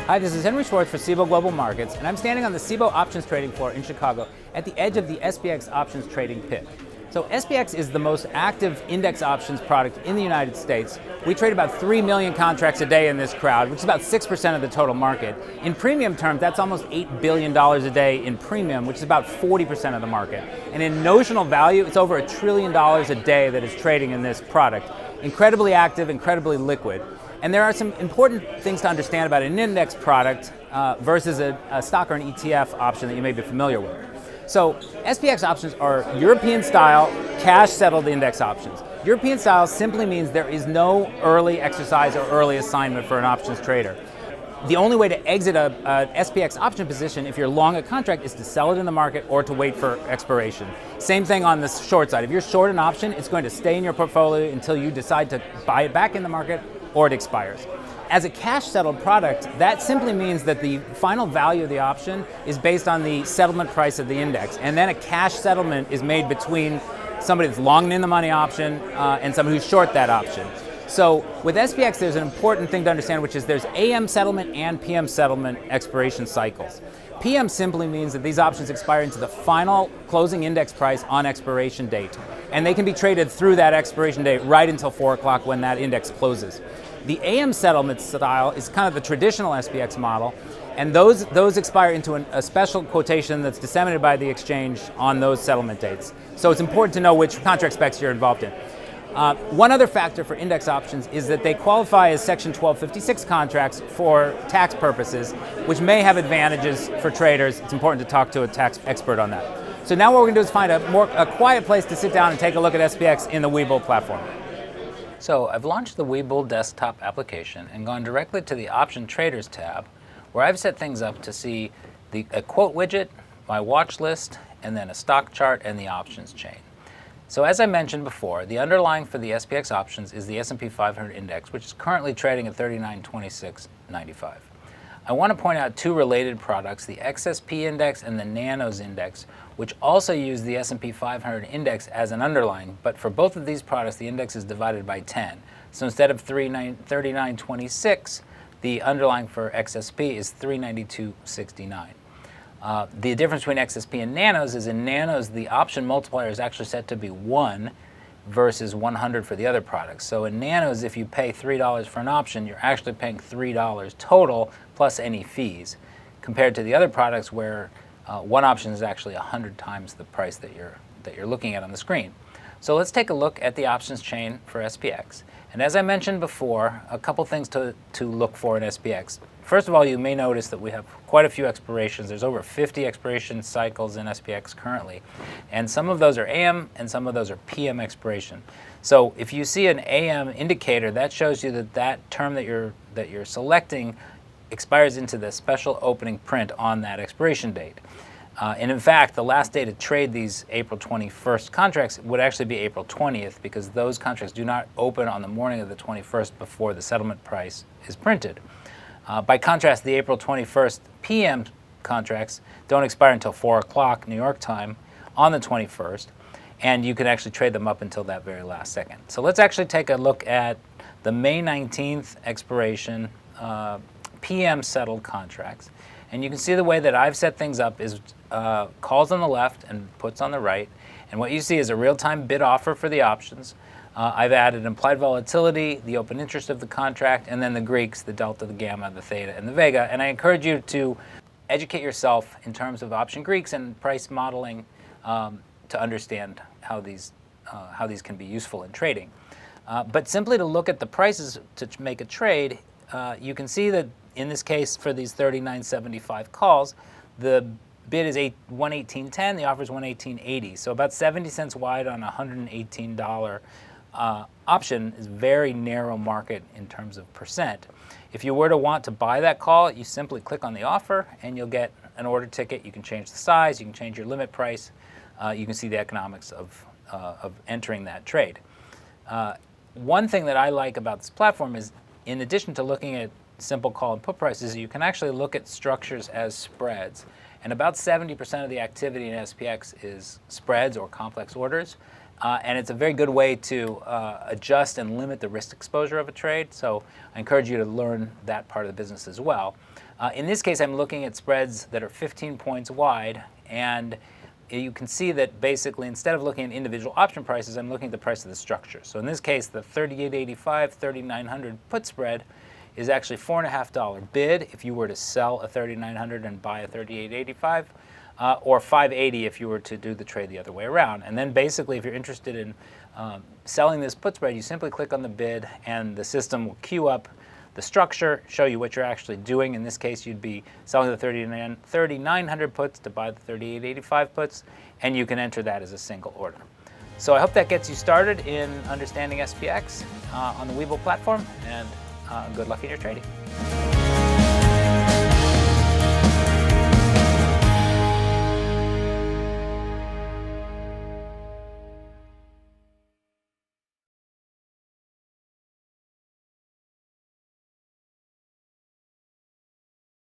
Hi, this is Henry Schwartz for Cboe Global Markets, and I'm standing on the Cboe options trading floor in Chicago at the edge of the SPX options trading pit. So SPX is the most active index options product in the United States. We trade about 3 million contracts a day in this crowd, which is about 6% of the total market. In premium terms, that's almost $8 billion a day in premium, which is about 40% of the market. And in notional value, it's over $1 trillion a day that is trading in this product. Incredibly active, incredibly liquid. And there are some important things to understand about an index product versus a stock or an ETF option that you may be familiar with. So SPX options are European-style, cash-settled index options. European style simply means there is no early exercise or early assignment for an options trader. The only way to exit a SPX option position if you're long a contract is to sell it in the market or to wait for expiration. Same thing on the short side. If you're short an option, it's going to stay in your portfolio until you decide to buy it back in the market or it expires. As a cash-settled product, that simply means that the final value of the option is based on the settlement price of the index, and then a cash settlement is made between somebody that's long in the money option and somebody who's short that option. So with SPX, there's an important thing to understand, which is there's AM settlement and PM settlement expiration cycles. PM simply means that these options expire into the final closing index price on expiration date, and they can be traded through that expiration date right until 4 o'clock when that index closes. The AM settlement style is kind of the traditional SPX model, and those expire into a special quotation that's disseminated by the exchange on those settlement dates. So it's important to know which contract specs you're involved in. One other factor for index options is that they qualify as Section 1256 contracts for tax purposes, which may have advantages for traders. It's important to talk to a tax expert on that. So now what we're going to do is find a quiet place to sit down and take a look at SPX in the Webull platform. So I've launched the Webull desktop application and gone directly to the Option Traders tab, where I've set things up to see a quote widget, my watch list, and then a stock chart and the options chain. So as I mentioned before, the underlying for the SPX options is the S&P 500 index, which is currently trading at 3926.95. I want to point out two related products, the XSP index and the Nanos index, which also use the S&P 500 index as an underlying, but for both of these products, the index is divided by 10. So instead of 3926, the underlying for XSP is 392.69. The difference between XSP and Nanos is in Nanos, the option multiplier is actually set to be 1 versus 100 for the other products. So in Nanos, if you pay $3 for an option, you're actually paying $3 total plus any fees, compared to the other products where one option is actually 100 times the price that you're looking at on the screen. So let's take a look at the options chain for SPX. And as I mentioned before, a couple things to look for in SPX. First of all, you may notice that we have quite a few expirations. There's over 50 expiration cycles in SPX currently. And some of those are AM and some of those are PM expiration. So if you see an AM indicator, that shows you that that term that you're selecting expires into the special opening print on that expiration date. And in fact, the last day to trade these April 21st contracts would actually be April 20th, because those contracts do not open on the morning of the 21st before the settlement price is printed. By contrast, the April 21st PM contracts don't expire until 4 o'clock New York time on the 21st, and you can actually trade them up until that very last second. So let's actually take a look at the May 19th expiration PM settled contracts. And you can see the way that I've set things up is calls on the left and puts on the right. And what you see is a real-time bid offer for the options. I've added implied volatility, the open interest of the contract, and then the Greeks, the delta, the gamma, the theta, and the vega. And I encourage you to educate yourself in terms of option Greeks and price modeling to understand how these can be useful in trading. But simply to look at the prices to make a trade, you can see that in this case, for these 39.75 calls, the bid is 118.10, the offer is 118.80. So about 70 cents wide on a $118 option is very narrow market in terms of percent. If you were to want to buy that call, you simply click on the offer and you'll get an order ticket. You can change the size, you can change your limit price, you can see the economics of entering that trade. One thing that I like about this platform is, in addition to looking at simple call and put prices, you can actually look at structures as spreads. And about 70% of the activity in SPX is spreads or complex orders. And it's a very good way to adjust and limit the risk exposure of a trade. So I encourage you to learn that part of the business as well. In this case, I'm looking at spreads that are 15 points wide, and you can see that basically instead of looking at individual option prices, I'm looking at the price of the structure. So in this case, the 3885, 3900 put spread is actually $4.50 bid if you were to sell a 3900 and buy a 3885, or 580 if you were to do the trade the other way around. And then basically, if you're interested in selling this put spread, you simply click on the bid, and the system will queue up the structure, show you what you're actually doing. In this case, you'd be selling the 3900 puts to buy the 3885 puts, and you can enter that as a single order. So I hope that gets you started in understanding SPX on the Webull platform, and good luck in your trading.